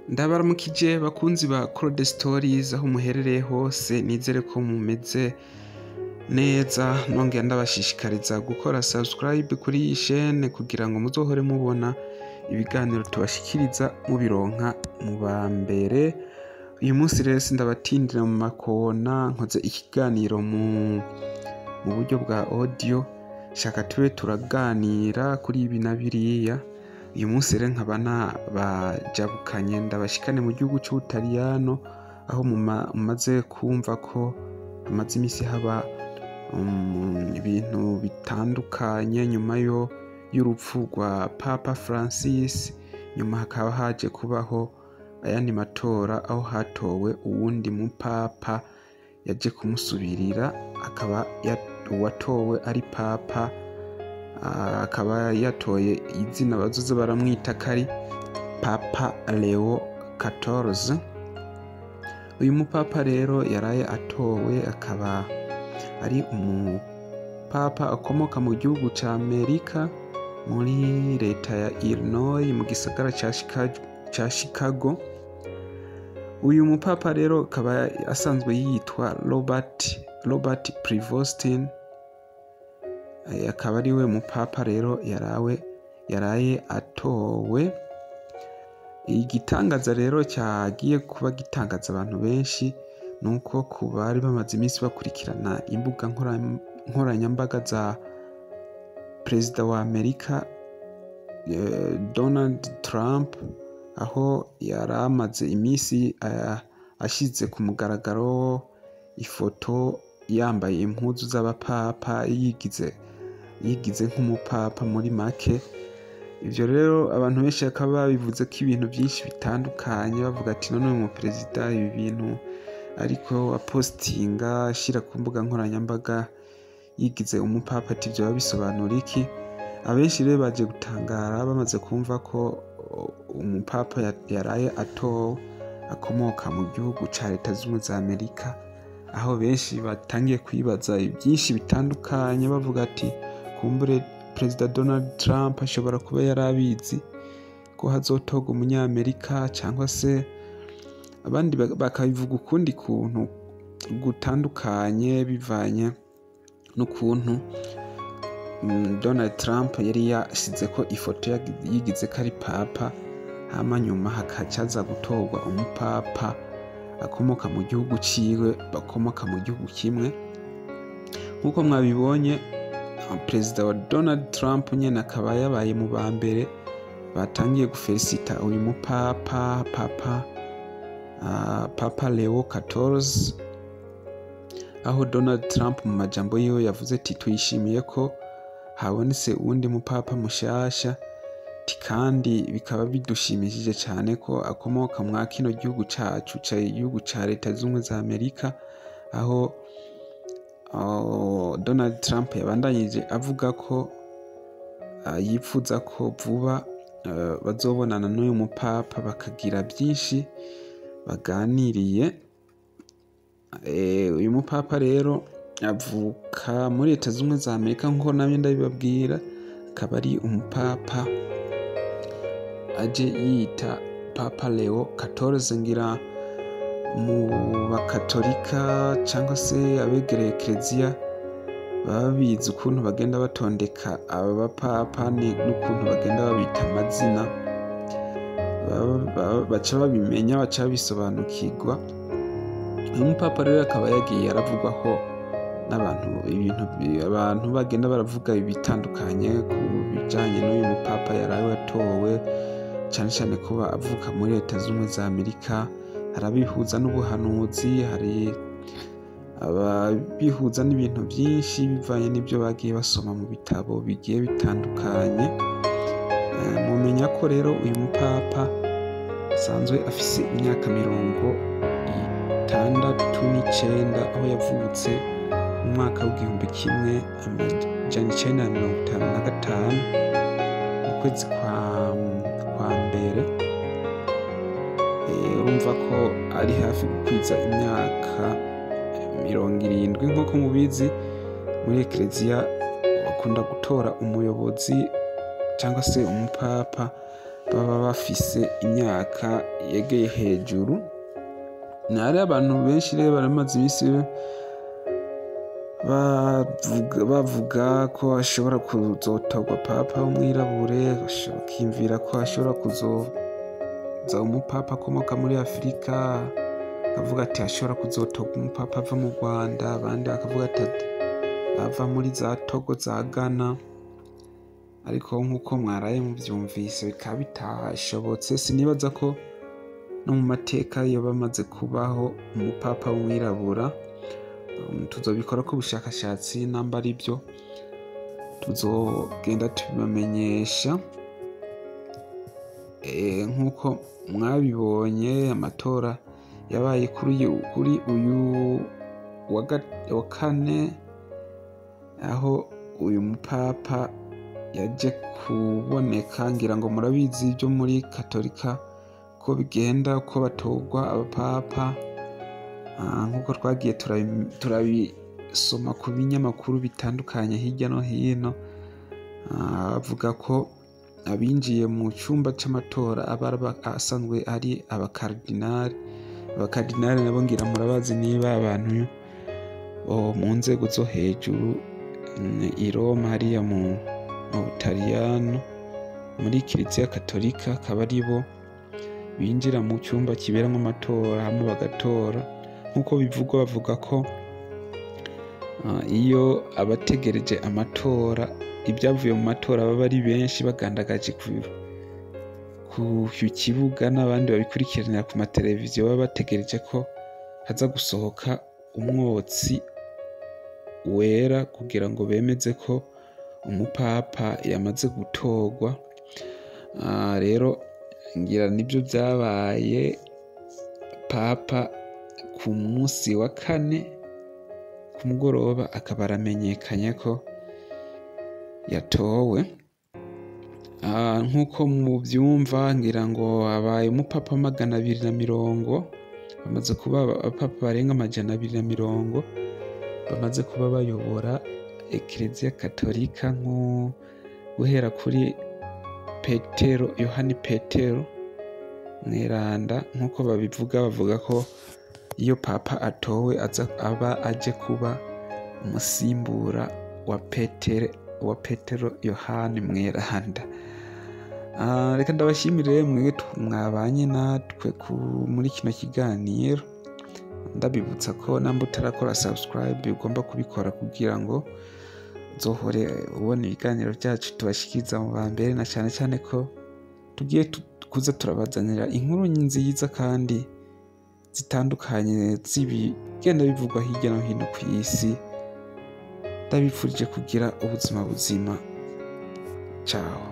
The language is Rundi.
Ndabaramukije bakunzi ba Claude Stories aho muherereye hose, nizere ko mumeze neza, nongera ndabashishikariza gukora subscribe kuri iyi chaîne kugira ngo muzohore mubona ibiganiro tubashikiriza mubironka mu ba mbere. Uyu munsi rero sindabatindira mu makona, nkoze ikiganiro mu buryo bwa audio, shaka tube turaganira kuri ibi na biriya. Uyu munsi rero nkaba nabajabukanye ndabashikane mu gihugu c'Ubutaliyano, aho mumaze kumva ko hamaze imisi haba ibintu bitandukanye nyuma y'urupfu rwa Papa Francis. Nyuma hakaba haje kubaho ayandi matora, aho hatowe uwundi mupapa yaje kumusubirira, akaba uwatowe ari papa, akaba yatoye izina bazoze baramwita kari Papa Leo 14. Uyu mupapa rero yaraye atowe, akaba ari umupapa akomoka mu gihugu ca Amerika, muri leta ya Illinois mu gisagara ca Chicago. Uyu mupapa rero akaba asanzwe yitwa Robert Prevost, akaba ari we mupapa rero yaraye atowe. Igitangaza rero cyagiye kuba gitangaza abantu benshi nuko ku bari bamaze iminsi bakurikirana imbuga nkoranyambaga za perezida wa Amerika Donald Trump, aho yari amaze iminsi ashize ku mugaragaro ifoto yambaye impuzu z'abapapa, yigize nk'umupapa muri make. Ivyo rero abantu benshi bakaba babivuze ko ibintu byinshi bitandukanye, bavuga ati none uyu perezida ibi bintu ariko apostinga ashira ku mbuga nkoranyambaga yigize umupapa, ati ivyo babisobanura iki? Abenshi rero baje gutangara bamaze kumva ko umupapa yaraye atowe akomoka mu gihugu ca Leta Zunze za Amerika, aho benshi batangiye kwibaza byinshi bitandukanye, bavuga ati kumbure Perezida Donald Trump ashobora kuba yarabizi ko hazotorwa umunyamerika, cyangwa se abandi bakabivuga ukundi kuntu gutandukanye bivanye n'ukuntu Donald Trump yari yashize ko ifoto yigize ko ari papa, hama nyuma hakacaza gutorwa umupapa akomoka mu gihugu ciwe, bakomoka mu gihugu kimwe. Nk'uko mwabibonye, perezida wa Donald Trump nyene akaba yabaye mu ba mbere batangiye gufelicita uyu mupapa Papa Leo 14, aho Donald Trump mu majambo yiwe yavuze ati tuyishimiye ko habonetse uwundi mupapa mushasha, kandi bikaba bidushimishije cyane ko akomoka mwa kino gihugu cacu igihugu ca Leta Zunze za Amerika, aho Donald Trump yabandanyije avuga ko yipfuza ko vuba bazobonana n'uyu mupapa bakagira byinshi baganiriye. Uyu mupapa rero avuka muri Leta Zunze za Amerika, nkuko namye ndabibabwira, akaba ari umupapa aje yita Papa Leo 14. Ngira mu bakatolika cyangwa se abegereye Eklezia baba bizi ukuntu bagenda batondeka aba bapapa n'ukuntu bagenda babita amazina, baca babimenya, baca bisobanukirwa. Uyu mupapa rero akaba yagiye aravugwaho abantu bagenda baravuga ibitandukanye ku bijanye n'uyu mupapa yaraye watowe, cyane cyane kuba avuka muri Leta Zunze za Amerika. Harabihuza n'ubuhanuzi, hari ababihuza n'ibintu byinshi bivanye n'ibyo bagiye basoma mu bitabo bigiye bitandukanye. Mumenya ko rero uyu mupapa asanzwe afise imyaka 69, aho yavutse mu mwaka w'1955 mu kwezi kwa mbere. Urumva ko ari hafi gukwiza imyaka 70. Nk'uko mubizi muri Eklezia bakunda gutora umuyobozi cyangwa se umupapa baba bafise imyaka yegeye hejuru. Hari abantu benshi rero baramaze iminsi bavuga ko ashobora kuzotorwa papa w'umwirabure, bakiyumvira ko ashobora kuzoza umupapa akomoka muri Afurika, akavuga ati ashobora kuzotorwa umupapa ava mu Rwanda, abandi bakavuga ati ava muri za Togo, za Ghana. Ariko nk'uko mwaraye muvyumvise bikaba bitashobotse. Sinibaza ko no mu mateka iyo bamaze kubaho umupapa w'umwirabura. Tuzobikora ko ubushakashatsi, namba ari byo tuzogenda tubibamenyesha. Nk'uko mwabibonye amatora yabaye kuri uyu wa kane, aho uyu mupapa yaje kuboneka. Ngira ngo murabizi ibyo muri Katolika ko bigenda, ko batorwa abapapa, nk'uko twagiye turabisoma ku binyamakuru bitandukanye hirya no hino. Bavuga ko abinjiye mu cyumba cy'amatora aba asanzwe ari abakardinali. Abakardinali nabo ngira murabazi niba abantu mu nzego zo hejuru i Roma hariya mu Butaliyano muri Kiliziya Katolika, akaba ari bo binjira mu cyumba kiberamo amatora hamwe bagatora. Nk'uko bivugwa, bavuga ko iyo abategereje amatora, ibyavuye mu matora baba ari benshi bagandagaje ku kibuga, n'abandi babikurikiranira ku mateleviziyo baba bategereje ko haza gusohoka umwotsi wera kugira ngo bemeze ko umupapa yamaze gutorwa. Rero ngira nibyo byabaye. Papa ku munsi wa kane ku mugoroba akaba aramenyekanye ko yatowe. Nk'uko mubyumva, ngira ngo abaye umupapa 240, bamaze kuba abapapa barenga 240 bamaze kuba bayobora Ekleziya Katolika, nko guhera kuri Yohani Petero Mweranda. Nk'uko babivuga, bavuga ko iyo papa atowe aba aje kuba umusimbura wa Petero Yohani Mweranda. Reka ndabashimire mwe mwabanye natwe muri kino kiganiro. Ndabibutsa ko namba utarakora subscribe ugomba kubikora kugira ngo uzohore ubona ibiganiro byacu tubashikiriza mu bambere, na cyane cyane ko tugiye kuza turabazanira inkuru nziza kandi zitandukanye zibigenda bivugwa hirya no hino ku isi. Ndabifurije kugira ubuzima buzima. Ciao.